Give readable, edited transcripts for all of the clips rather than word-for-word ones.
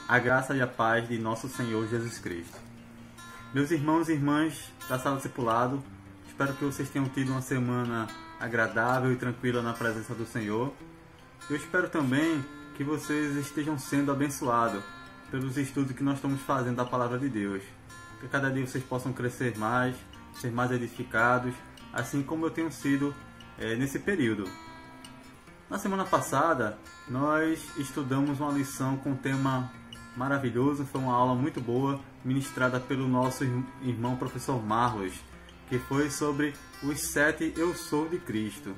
A graça e a paz de nosso Senhor Jesus Cristo. Meus irmãos e irmãs da Sala Discipulado, espero que vocês tenham tido uma semana agradável e tranquila na presença do Senhor. Eu espero também que vocês estejam sendo abençoados pelos estudos que nós estamos fazendo da Palavra de Deus. Que cada dia vocês possam crescer mais, ser mais edificados, assim como eu tenho sido nesse período. Na semana passada, nós estudamos uma lição com um tema maravilhoso, foi uma aula muito boa, ministrada pelo nosso irmão professor Marlos, que foi sobre os 7 Eu Sou de Cristo.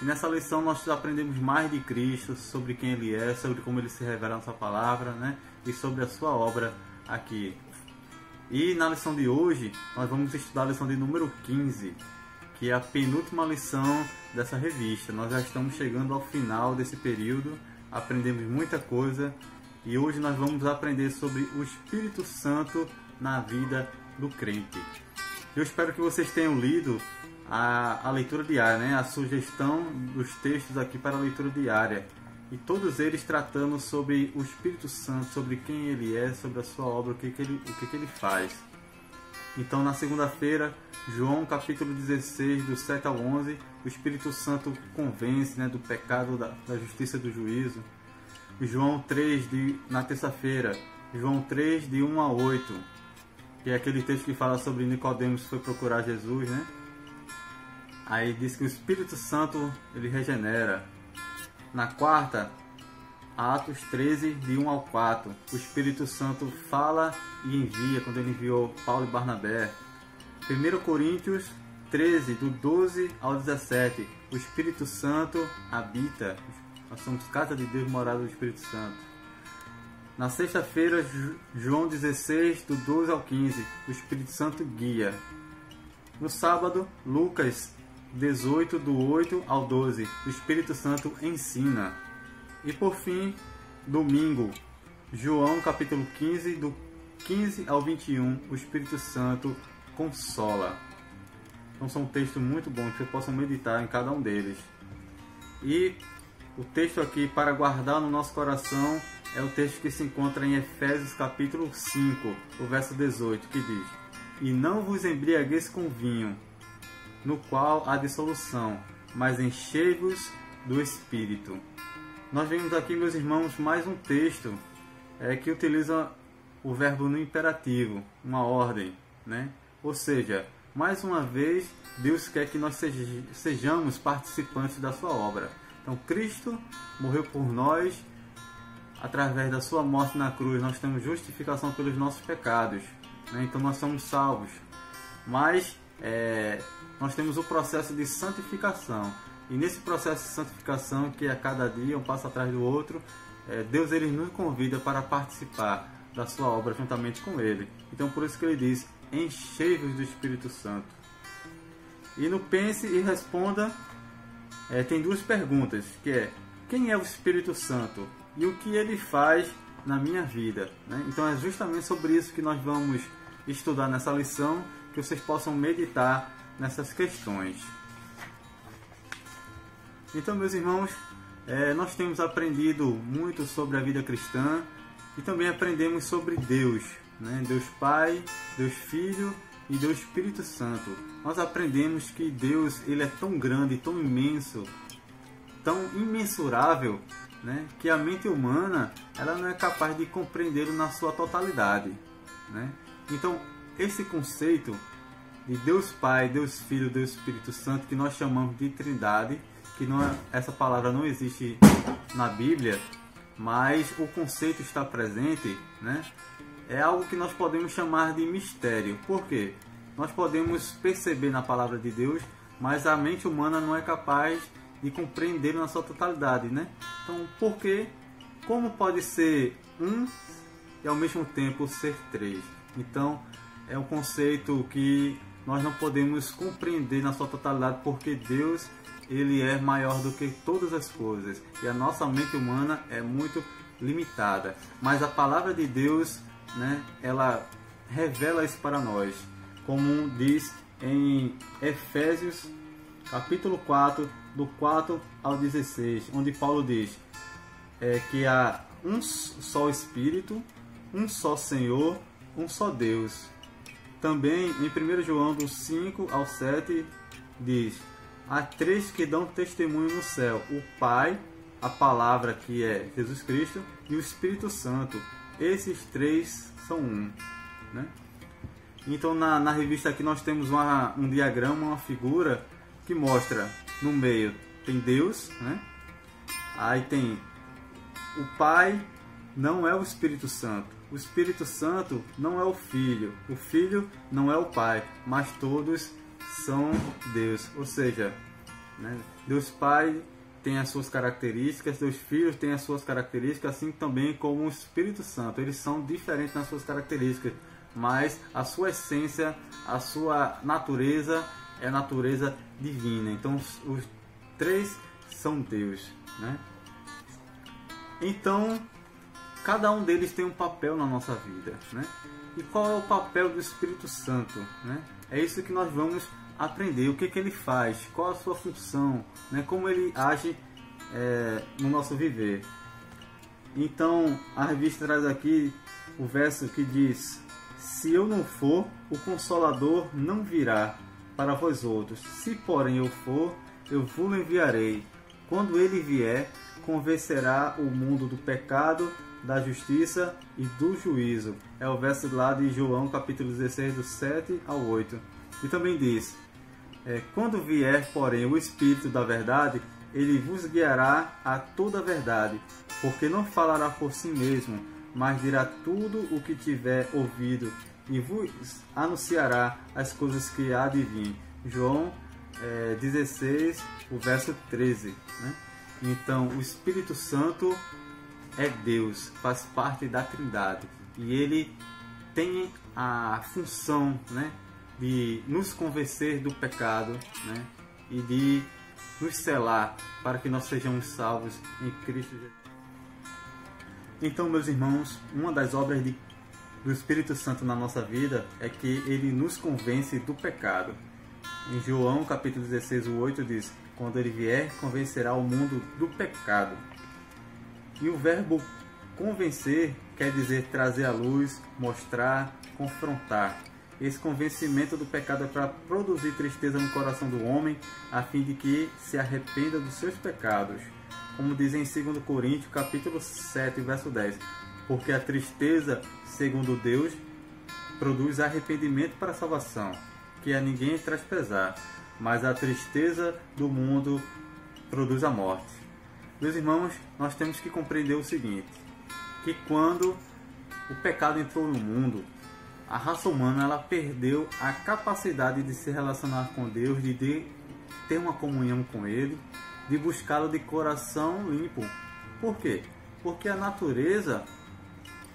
E nessa lição nós aprendemos mais de Cristo, sobre quem Ele é, sobre como Ele se revela na sua palavra, né? E sobre a sua obra aqui. E na lição de hoje, nós vamos estudar a lição de número 15, que é a penúltima lição dessa revista. Nós já estamos chegando ao final desse período, aprendemos muita coisa, e hoje nós vamos aprender sobre o Espírito Santo na vida do crente. Eu espero que vocês tenham lido a leitura diária, né? A sugestão dos textos aqui para a leitura diária. E todos eles tratando sobre o Espírito Santo, sobre quem Ele é, sobre a sua obra, o que Ele faz. Então, na segunda-feira, João capítulo 16, do 7 ao 11, o Espírito Santo convence, né, do pecado, da justiça e do juízo. João 3, na terça-feira, João 3, de 1 a 8, que é aquele texto que fala sobre Nicodemos que foi procurar Jesus, né? Aí diz que o Espírito Santo, ele regenera. Na quarta, Atos 13, de 1 ao 4, o Espírito Santo fala e envia, quando ele enviou Paulo e Barnabé. 1 Coríntios 13, do 12 ao 17, o Espírito Santo habita. Nós somos casa de Deus, morada do Espírito Santo. Na sexta-feira, João 16, do 12 ao 15, o Espírito Santo guia. No sábado, Lucas 18, do 8 ao 12, o Espírito Santo ensina. E por fim, domingo, João capítulo 15, do 15 ao 21, o Espírito Santo consola. Então são textos muito bons, que vocês possam meditar em cada um deles. E o texto aqui para guardar no nosso coração é o texto que se encontra em Efésios capítulo 5, o verso 18, que diz: E não vos embriagueis com vinho, no qual há dissolução, mas enchei-vos do Espírito. Nós vemos aqui, meus irmãos, mais um texto que utiliza o verbo no imperativo, uma ordem, né? Ou seja, mais uma vez, Deus quer que nós sejamos participantes da sua obra. Então, Cristo morreu por nós, através da sua morte na cruz, nós temos justificação pelos nossos pecados, né? Então, nós somos salvos. Mas nós temos o processo de santificação. E nesse processo de santificação, que a cada dia, um passo atrás do outro, Deus ele nos convida para participar da sua obra juntamente com Ele. Então, por isso que Ele diz: enchei-vos do Espírito Santo. E no Pense e Responda, tem duas perguntas, que é: quem é o Espírito Santo e o que ele faz na minha vida, né? Então é justamente sobre isso que nós vamos estudar nessa lição, que vocês possam meditar nessas questões. Então, meus irmãos, nós temos aprendido muito sobre a vida cristã e também aprendemos sobre Deus, né? Deus Pai, Deus Filho e Deus Espírito Santo. Nós aprendemos que Deus ele é tão grande, tão imenso, tão imensurável, né? Que a mente humana ela não é capaz de compreendê-lo na sua totalidade, né? Então, esse conceito de Deus Pai, Deus Filho, Deus Espírito Santo, que nós chamamos de Trindade, que não é, essa palavra não existe na Bíblia, mas o conceito está presente, né? É algo que nós podemos chamar de mistério. Por quê? Nós podemos perceber na palavra de Deus, mas a mente humana não é capaz de compreender na sua totalidade, né? Então, por quê? Como pode ser um e ao mesmo tempo ser três? Então, é um conceito que nós não podemos compreender na sua totalidade, porque Deus ele é maior do que todas as coisas e a nossa mente humana é muito limitada. Mas a palavra de Deus, né, ela revela isso para nós, como diz em Efésios capítulo 4, do 4 ao 16, onde Paulo diz que há um só Espírito, um só Senhor, um só Deus. Também em 1 João do 5 ao 7 diz: há três que dão testemunho no céu: o Pai, a Palavra, que é Jesus Cristo, e o Espírito Santo. Esses três são um, né? Então na revista aqui nós temos um diagrama, uma figura que mostra, no meio tem Deus, né? Aí tem o Pai, não é o Espírito Santo. O Espírito Santo não é o Filho não é o Pai, mas todos são Deus. Ou seja, né, Deus Pai tem as suas características, Deus Filho tem as suas características, assim também como o Espírito Santo. Eles são diferentes nas suas características, mas a sua essência, a sua natureza é a natureza divina. Então os três são Deus, né? Então cada um deles tem um papel na nossa vida, né? E qual é o papel do Espírito Santo, né? É isso que nós vamos aprender. O que ele faz, qual a sua função, né? Como ele age no nosso viver. Então a revista traz aqui o verso que diz: se eu não for, o Consolador não virá para vós outros. Se porém eu for, eu vos enviarei. Quando ele vier, convencerá o mundo do pecado, da justiça e do juízo. É o verso lá de João, capítulo 16, do 7 ao 8. E também diz: quando vier, porém, o Espírito da verdade, ele vos guiará a toda a verdade, porque não falará por si mesmo, mas dirá tudo o que tiver ouvido, e vos anunciará as coisas que há de vir. João 16, o verso 13. Né? Então, o Espírito Santo é Deus, faz parte da Trindade, e ele tem a função, né, de nos convencer do pecado, né, e de nos selar para que nós sejamos salvos em Cristo Jesus. Então, meus irmãos, uma das obras do Espírito Santo na nossa vida é que ele nos convence do pecado. Em João capítulo 16, o 8 diz: quando ele vier, convencerá o mundo do pecado. E o verbo convencer quer dizer trazer à luz, mostrar, confrontar. Esse convencimento do pecado é para produzir tristeza no coração do homem, a fim de que se arrependa dos seus pecados. Como diz em 2 Coríntios, capítulo 7, verso 10. Porque a tristeza, segundo Deus, produz arrependimento para a salvação, que a ninguém traz pesar, mas a tristeza do mundo produz a morte. Meus irmãos, nós temos que compreender o seguinte, que quando o pecado entrou no mundo, a raça humana ela perdeu a capacidade de se relacionar com Deus, de ter uma comunhão com Ele, de buscá-lo de coração limpo. Por quê? Porque a natureza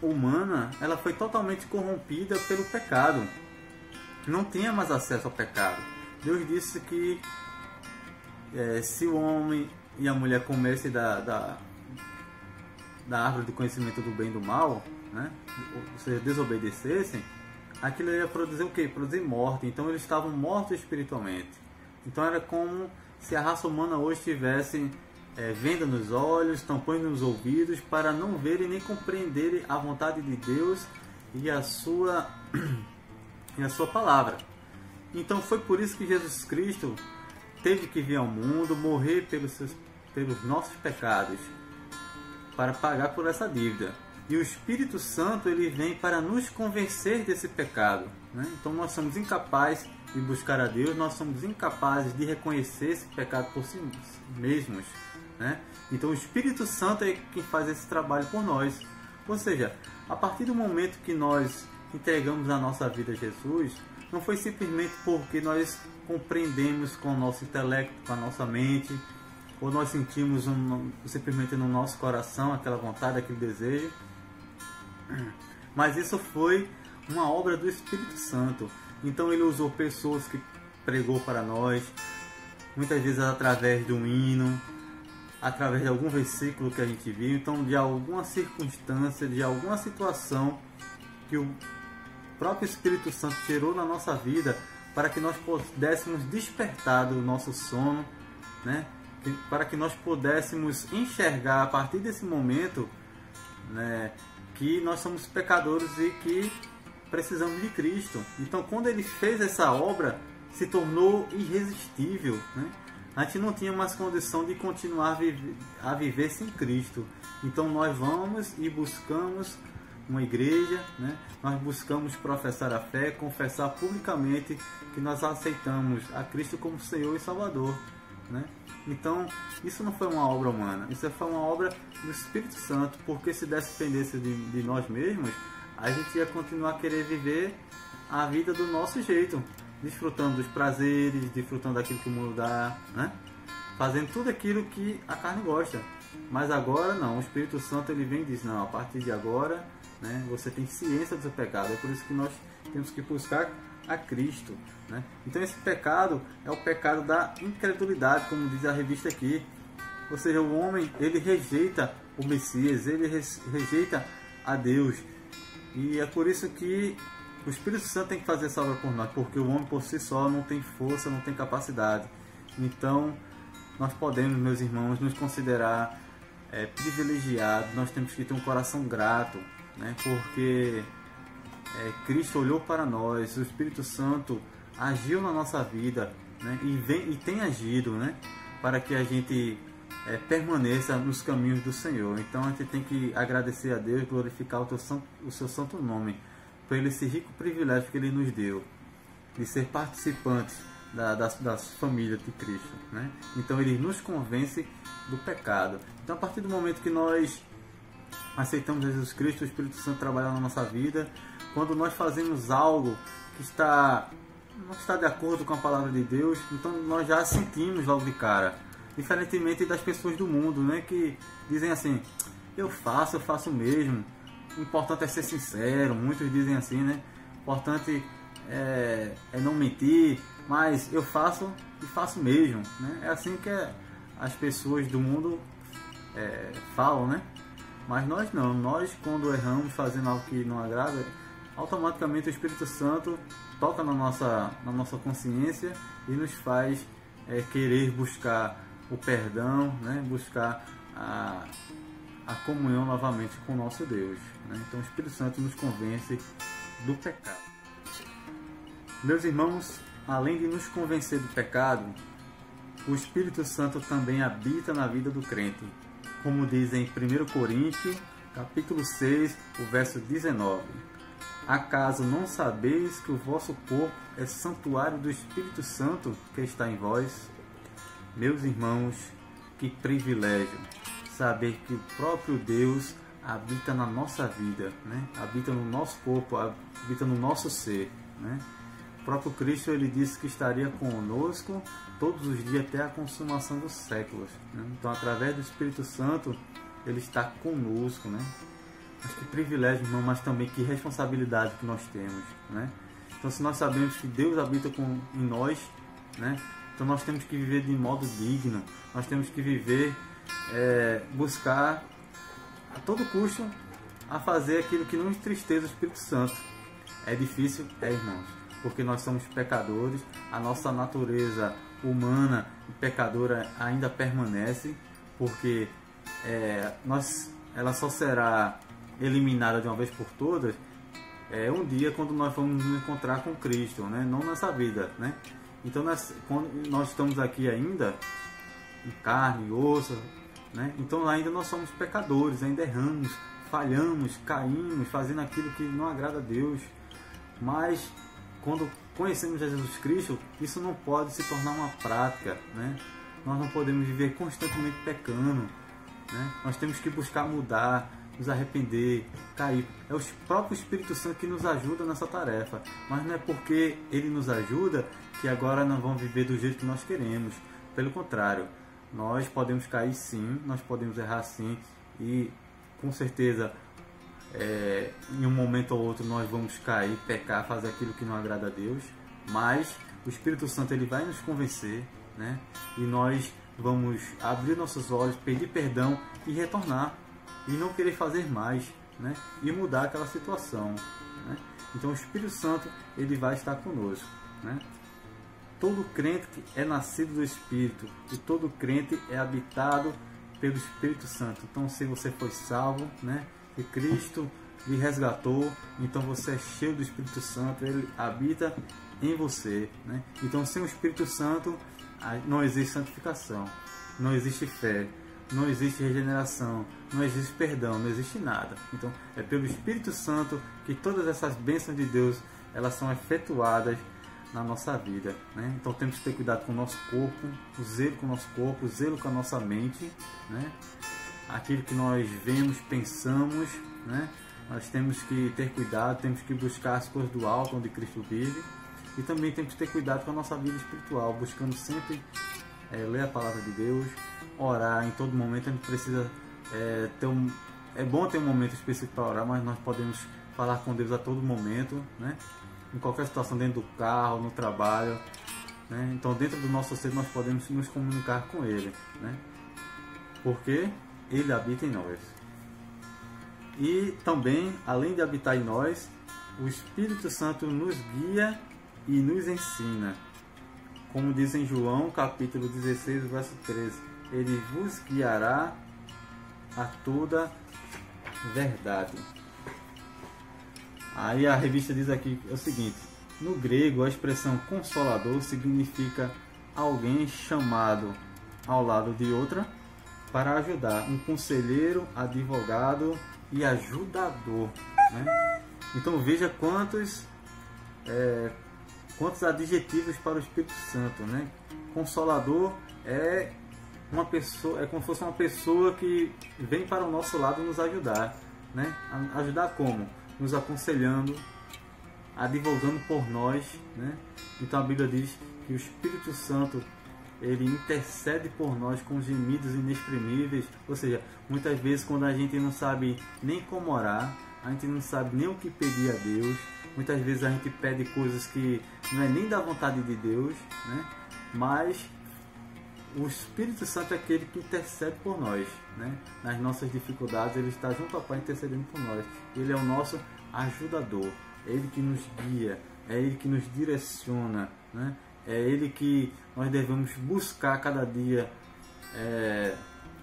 humana ela foi totalmente corrompida pelo pecado. Não tinha mais acesso ao pecado. Deus disse que se o homem e a mulher comessem da árvore do conhecimento do bem e do mal, né? Ou seja, desobedecessem, aquilo ia produzir o quê? Produzir morte. Então eles estavam mortos espiritualmente. Então era como se a raça humana hoje tivesse venda nos olhos, tampões nos ouvidos, para não verem nem compreenderem a vontade de Deus e a sua palavra. Então foi por isso que Jesus Cristo teve que vir ao mundo, morrer pelos nossos pecados, para pagar por essa dívida. E o Espírito Santo ele vem para nos convencer desse pecado, né? Então nós somos incapazes de buscar a Deus, nós somos incapazes de reconhecer esse pecado por si mesmos, né? Então o Espírito Santo é quem faz esse trabalho por nós. Ou seja, a partir do momento que nós entregamos a nossa vida a Jesus, não foi simplesmente porque nós compreendemos com o nosso intelecto, com a nossa mente, ou nós sentimos simplesmente no nosso coração aquela vontade, aquele desejo, mas isso foi uma obra do Espírito Santo. Então ele usou pessoas que pregou para nós, muitas vezes através de um hino, através de algum versículo que a gente viu, então de alguma circunstância, de alguma situação que o próprio Espírito Santo gerou na nossa vida para que nós pudéssemos despertar do nosso sono, né? Para que nós pudéssemos enxergar a partir desse momento, né, que nós somos pecadores e que precisamos de Cristo. Então, quando ele fez essa obra, se tornou irresistível, né? A gente não tinha mais condição de continuar a viver sem Cristo. Então nós vamos e buscamos uma igreja, né? Nós buscamos professar a fé, confessar publicamente que nós aceitamos a Cristo como Senhor e Salvador, né? Então isso não foi uma obra humana, isso foi uma obra do Espírito Santo, porque se dependesse de nós mesmos, a gente ia continuar a querer viver a vida do nosso jeito, desfrutando dos prazeres, desfrutando daquilo que o mundo dá, né? Fazendo tudo aquilo que a carne gosta. Mas agora não, o Espírito Santo ele vem e diz, não, a partir de agora, né, você tem ciência do seu pecado. É por isso que nós temos que buscar a Cristo, né? Então esse pecado é o pecado da incredulidade, como diz a revista aqui. Ou seja, o homem ele rejeita o Messias, ele rejeita a Deus. E é por isso que o Espírito Santo tem que fazer essa obra por nós, porque o homem por si só não tem força, não tem capacidade. Então, nós podemos, meus irmãos, nos considerar privilegiados. Nós temos que ter um coração grato, né? Porque Cristo olhou para nós, o Espírito Santo agiu na nossa vida, né? E tem agido, né? Para que a gente permaneça nos caminhos do Senhor. Então, a gente tem que agradecer a Deus, glorificar o seu santo nome, por esse rico privilégio que ele nos deu, de ser participantes das famílias de Cristo, né? Então ele nos convence do pecado. Então a partir do momento que nós aceitamos Jesus Cristo, o Espírito Santo trabalha na nossa vida, quando nós fazemos algo que não está de acordo com a palavra de Deus, então nós já sentimos logo de cara, diferentemente das pessoas do mundo, né, que dizem assim, eu faço mesmo. O importante é ser sincero, muitos dizem assim, né? O importante é não mentir, mas eu faço e faço mesmo, né? É assim que as pessoas do mundo falam, né? Mas nós não, nós quando erramos fazendo algo que não agrada, automaticamente o Espírito Santo toca na nossa consciência e nos faz querer buscar o perdão, né? Buscar a comunhão novamente com o nosso Deus, né? Então o Espírito Santo nos convence do pecado. Meus irmãos, além de nos convencer do pecado, o Espírito Santo também habita na vida do crente, como diz em 1 Coríntios, capítulo 6, o verso 19. Acaso não sabeis que o vosso corpo é santuário do Espírito Santo que está em vós? Meus irmãos, que privilégio saber que o próprio Deus habita na nossa vida, né? Habita no nosso corpo, habita no nosso ser, né? O próprio Cristo ele disse que estaria conosco todos os dias até a consumação dos séculos, né? Então, através do Espírito Santo, ele está conosco, né? Mas que privilégio, irmão, mas também que responsabilidade que nós temos, né? Então, se nós sabemos que Deus habita em nós, né? Então, nós temos que viver de modo digno, nós temos que viver buscar a todo custo a fazer aquilo que não entristeça o Espírito Santo. É difícil? Irmãos, porque nós somos pecadores, a nossa natureza humana e pecadora ainda permanece, porque ela só será eliminada de uma vez por todas um dia quando nós vamos nos encontrar com Cristo, né? Não nessa vida, né? Então quando nós estamos aqui ainda em carne e osso, né? Então ainda nós somos pecadores, ainda erramos, falhamos, caímos, fazendo aquilo que não agrada a Deus. Mas quando conhecemos Jesus Cristo, isso não pode se tornar uma prática, né? Nós não podemos viver constantemente pecando, né? Nós temos que buscar mudar, nos arrepender, cair. É o próprio Espírito Santo que nos ajuda nessa tarefa, mas não é porque ele nos ajuda que agora não vamos viver do jeito que nós queremos. Pelo contrário, nós podemos cair sim, nós podemos errar sim, e com certeza em um momento ou outro nós vamos cair, pecar, fazer aquilo que não agrada a Deus, mas o Espírito Santo ele vai nos convencer, né? E nós vamos abrir nossos olhos, pedir perdão e retornar, e não querer fazer mais, né? E mudar aquela situação, né? Então o Espírito Santo ele vai estar conosco, né? Todo crente é nascido do Espírito e todo crente é habitado pelo Espírito Santo. Então, se você foi salvo, né? Se Cristo lhe resgatou, então você é cheio do Espírito Santo, ele habita em você, né? Então sem o Espírito Santo não existe santificação, não existe fé, não existe regeneração, não existe perdão, não existe nada. Então é pelo Espírito Santo que todas essas bênçãos de Deus elas são efetuadas na nossa vida, né? Então temos que ter cuidado com o nosso corpo, o zelo com o nosso corpo, o zelo com a nossa mente, né? Aquilo que nós vemos, pensamos, né? Nós temos que ter cuidado, temos que buscar as coisas do alto onde Cristo vive, e também temos que ter cuidado com a nossa vida espiritual, buscando sempre ler a palavra de Deus, orar em todo momento. A gente precisa é bom ter um momento específico para orar, mas nós podemos falar com Deus a todo momento, né? Em qualquer situação, dentro do carro, no trabalho, né? Então dentro do nosso ser nós podemos nos comunicar com Ele, né? Porque Ele habita em nós. E também, além de habitar em nós, o Espírito Santo nos guia e nos ensina. Como diz em João capítulo 16, verso 13, Ele vos guiará a toda verdade. Aí a revista diz aqui o seguinte: no grego a expressão consolador significa alguém chamado ao lado de outra para ajudar, um conselheiro, advogado e ajudador, né? Então veja quantos adjetivos para o Espírito Santo, né? Consolador é uma pessoa, é como se fosse uma pessoa que vem para o nosso lado nos ajudar, né? Ajudar como? Nos aconselhando, advogando por nós, né? Então a Bíblia diz que o Espírito Santo ele intercede por nós com gemidos inexprimíveis. Ou seja, muitas vezes quando a gente não sabe nem como orar, a gente não sabe nem o que pedir a Deus, muitas vezes a gente pede coisas que não é nem da vontade de Deus, né? Mas o Espírito Santo é aquele que intercede por nós, né? Nas nossas dificuldades, Ele está junto ao Pai intercedendo por nós. Ele é o nosso ajudador, é Ele que nos guia, é Ele que nos direciona, né? É Ele que nós devemos buscar cada dia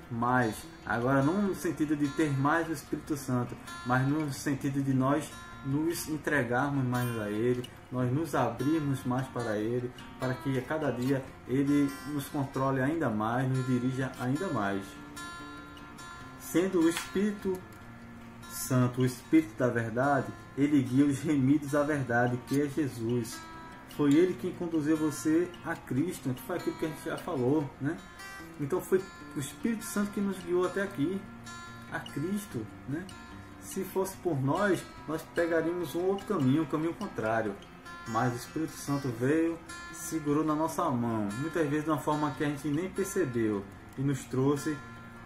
mais. Agora não no sentido de ter mais o Espírito Santo, mas no sentido de nós nos entregarmos mais a Ele, nós nos abrirmos mais para Ele, para que a cada dia Ele nos controle ainda mais, nos dirija ainda mais. Sendo o Espírito Santo, o Espírito da verdade, Ele guia os remidos à verdade, que é Jesus. Foi Ele quem conduziu você a Cristo, que foi aquilo que a gente já falou, né? Então foi o Espírito Santo que nos guiou até aqui, a Cristo, né? Se fosse por nós, nós pegaríamos um outro caminho, um caminho contrário. Mas o Espírito Santo veio, segurou na nossa mão, muitas vezes de uma forma que a gente nem percebeu, e nos trouxe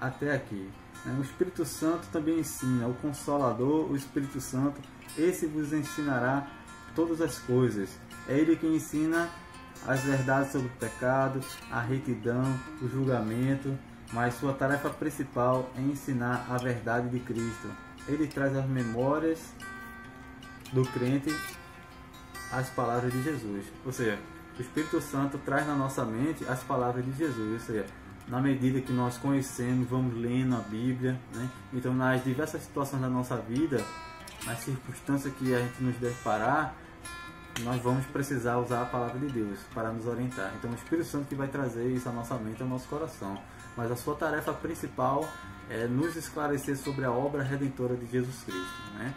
até aqui. O Espírito Santo também ensina, o Consolador, o Espírito Santo, esse vos ensinará todas as coisas. É Ele que ensina as verdades sobre o pecado, a retidão, o julgamento, mas sua tarefa principal é ensinar a verdade de Cristo. Ele traz as memórias do crente as palavras de Jesus. Ou seja, o Espírito Santo traz na nossa mente as palavras de Jesus. Ou seja, na medida que nós conhecemos, vamos lendo a Bíblia, né? Então nas diversas situações da nossa vida, nas circunstâncias que a gente nos deparar, nós vamos precisar usar a palavra de Deus para nos orientar. Então o Espírito Santo que vai trazer isso à nossa mente, ao nosso coração. Mas a sua tarefa principal é nos esclarecer sobre a obra redentora de Jesus Cristo, né?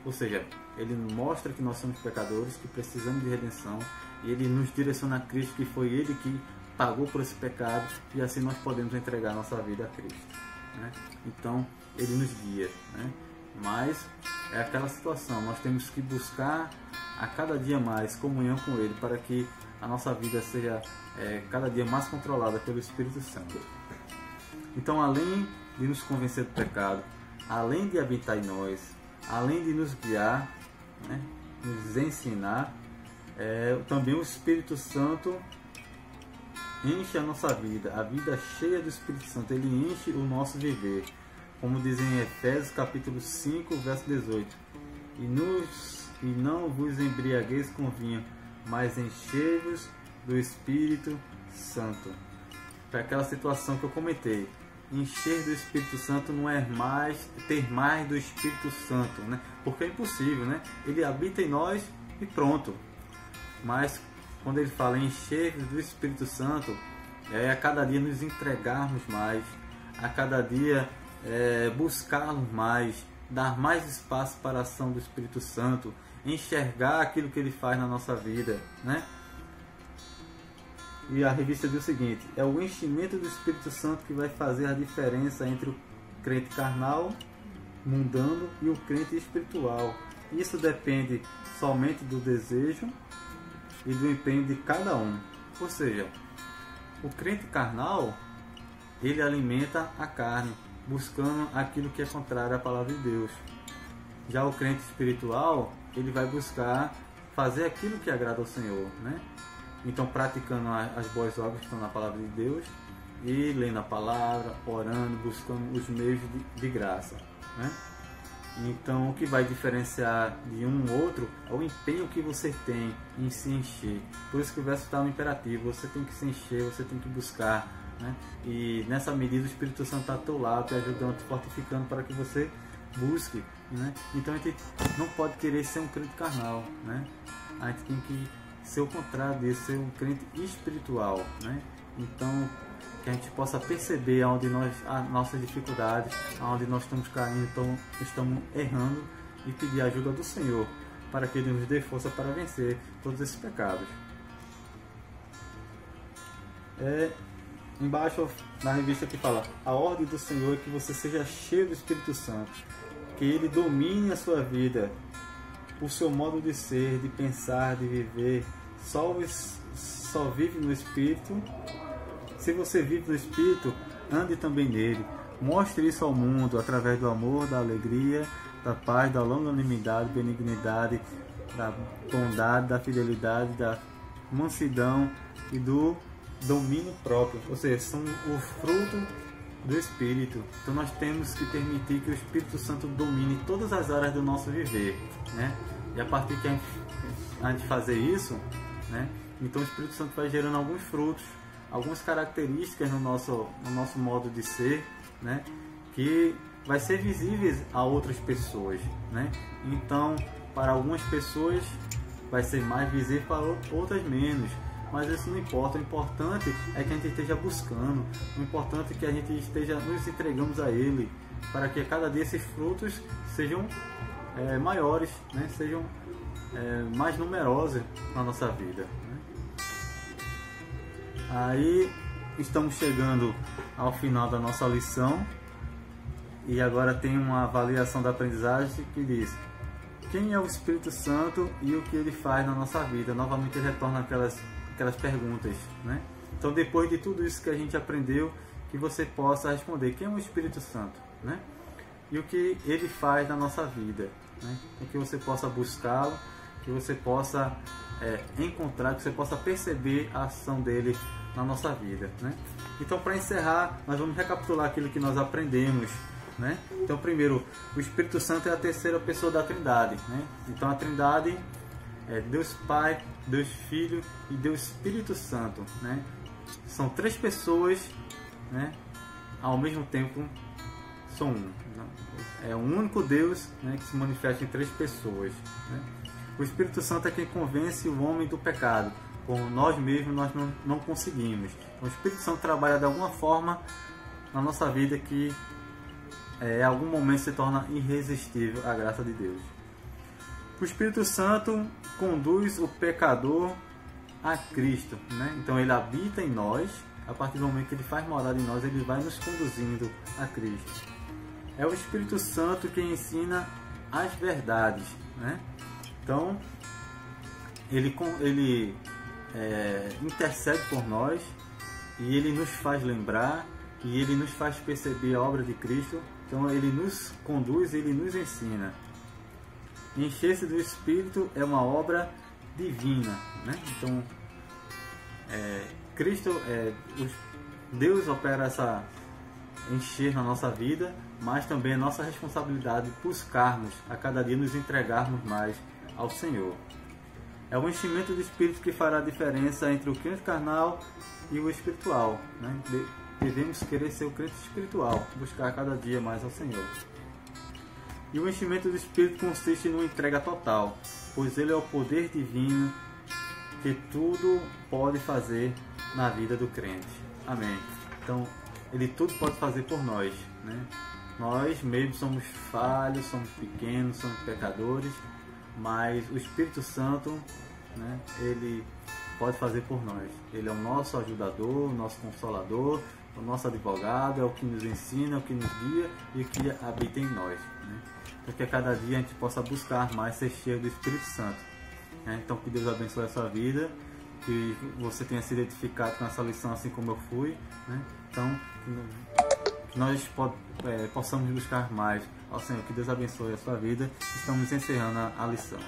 Ou seja, Ele mostra que nós somos pecadores, que precisamos de redenção, e Ele nos direciona a Cristo, que foi Ele que pagou por esse pecado, e assim nós podemos entregar nossa vida a Cristo, né? Então Ele nos guia, né? Mas é aquela situação, nós temos que buscar a cada dia mais comunhão com Ele, para que a nossa vida seja cada dia mais controlada pelo Espírito Santo. Então, além de nos convencer do pecado, além de habitar em nós, além de nos guiar, né, nos ensinar, também o Espírito Santo enche a nossa vida, a vida cheia do Espírito Santo. Ele enche o nosso viver, como diz em Efésios capítulo 5, verso 18: e não vos embriagueis com vinho, mas enchei-vos do Espírito Santo. Para aquela situação que eu comentei, encher do Espírito Santo não é mais ter mais do Espírito Santo, né? Porque é impossível, né? Ele habita em nós e pronto. Mas quando ele fala em encher do Espírito Santo, é a cada dia nos entregarmos mais, a cada dia buscarmos mais, dar mais espaço para a ação do Espírito Santo, enxergar aquilo que ele faz na nossa vida, né? E a revista diz o seguinte: é o enchimento do Espírito Santo que vai fazer a diferença entre o crente carnal, mundano, e o crente espiritual. Isso depende somente do desejo e do empenho de cada um. Ou seja, o crente carnal, ele alimenta a carne, buscando aquilo que é contrário à palavra de Deus. Já o crente espiritual, ele vai buscar fazer aquilo que agrada ao Senhor, né? Então, praticando as boas obras que estão na palavra de Deus e lendo a palavra, orando, buscando os meios de graça, né? Então, o que vai diferenciar de um ou outro é o empenho que você tem em se encher. Por isso que o verso está no imperativo: você tem que se encher, você tem que buscar, né? E nessa medida o Espírito Santo está ao teu lado, te ajudando, te fortificando para que você busque, né? Então a gente não pode querer ser um crente carnal, né? A gente tem que ser o contrário disso, ser um crente espiritual, né? Então, que a gente possa perceber onde as nossas dificuldades, onde nós estamos caindo, então estamos errando, e pedir a ajuda do Senhor para que Ele nos dê força para vencer todos esses pecados. Embaixo na revista que fala: a ordem do Senhor é que você seja cheio do Espírito Santo, que Ele domine a sua vida, o seu modo de ser, de pensar, de viver. Só vive no Espírito. Se você vive no Espírito, ande também nele. Mostre isso ao mundo através do amor, da alegria, da paz, da longanimidade, benignidade, da bondade, da fidelidade, da mansidão e do domínio próprio. Ou seja, são o fruto do Espírito. Então nós temos que permitir que o Espírito Santo domine todas as áreas do nosso viver, né? E a partir que a gente fazer isso, né? Então o Espírito Santo vai gerando alguns frutos, algumas características no nosso modo de ser, né? Que vai ser visíveis a outras pessoas, né? Então, para algumas pessoas vai ser mais visível, para outras menos. Mas isso não importa. O importante é que a gente esteja buscando. O importante é que a gente esteja nos entregamos a Ele, para que a cada dia esses frutos sejam maiores, né? Sejam mais numerosos na nossa vida, né? Aí estamos chegando ao final da nossa lição, e agora tem uma avaliação da aprendizagem que diz: quem é o Espírito Santo e o que ele faz na nossa vida? Novamente ele retorna aquelas perguntas, né? Então, depois de tudo isso que a gente aprendeu, que você possa responder: quem é o Espírito Santo, né? E o que ele faz na nossa vida, né? E que você possa buscá-lo, que você possa encontrar, que você possa perceber a ação dele na nossa vida, né? Então, para encerrar, nós vamos recapitular aquilo que nós aprendemos, né? Então, primeiro, o Espírito Santo é a terceira pessoa da Trindade, né? Então, a Trindade é Deus Pai, Deus Filho e Deus Espírito Santo, né? São três pessoas, né? Ao mesmo tempo são um. É um único Deus, né? Que se manifesta em três pessoas, né? O Espírito Santo é quem convence o homem do pecado. Com nós mesmos nós não conseguimos. Então, o Espírito Santo trabalha de alguma forma na nossa vida que em algum momento se torna irresistível a graça de Deus. O Espírito Santo conduz o pecador a Cristo, né? Então ele habita em nós. A partir do momento que ele faz morada em nós, ele vai nos conduzindo a Cristo. É o Espírito Santo que ensina as verdades, né? Então ele intercede por nós, e ele nos faz lembrar, e ele nos faz perceber a obra de Cristo. Então ele nos conduz, ele nos ensina. Encher-se do Espírito é uma obra divina, né? Então Deus opera essa encher na nossa vida, mas também é nossa responsabilidade buscarmos a cada dia nos entregarmos mais ao Senhor. É o enchimento do Espírito que fará a diferença entre o crente carnal e o espiritual, né? devemos querer ser o crente espiritual, buscar cada dia mais ao Senhor. E o enchimento do Espírito consiste numa entrega total, pois Ele é o poder divino que tudo pode fazer na vida do crente. Amém. Então, Ele tudo pode fazer por nós, né? Nós mesmos somos falhos, somos pequenos, somos pecadores, mas o Espírito Santo, né, Ele pode fazer por nós. Ele é o nosso ajudador, o nosso consolador, o nosso advogado, é o que nos ensina, é o que nos guia e o que habita em nós, né? Então, que a cada dia a gente possa buscar mais ser cheio do Espírito Santo, né? Então, que Deus abençoe a sua vida, que você tenha se identificado com essa lição assim como eu fui, né? Então, que nós possamos buscar mais ao Senhor. Que Deus abençoe a sua vida. Estamos encerrando a lição.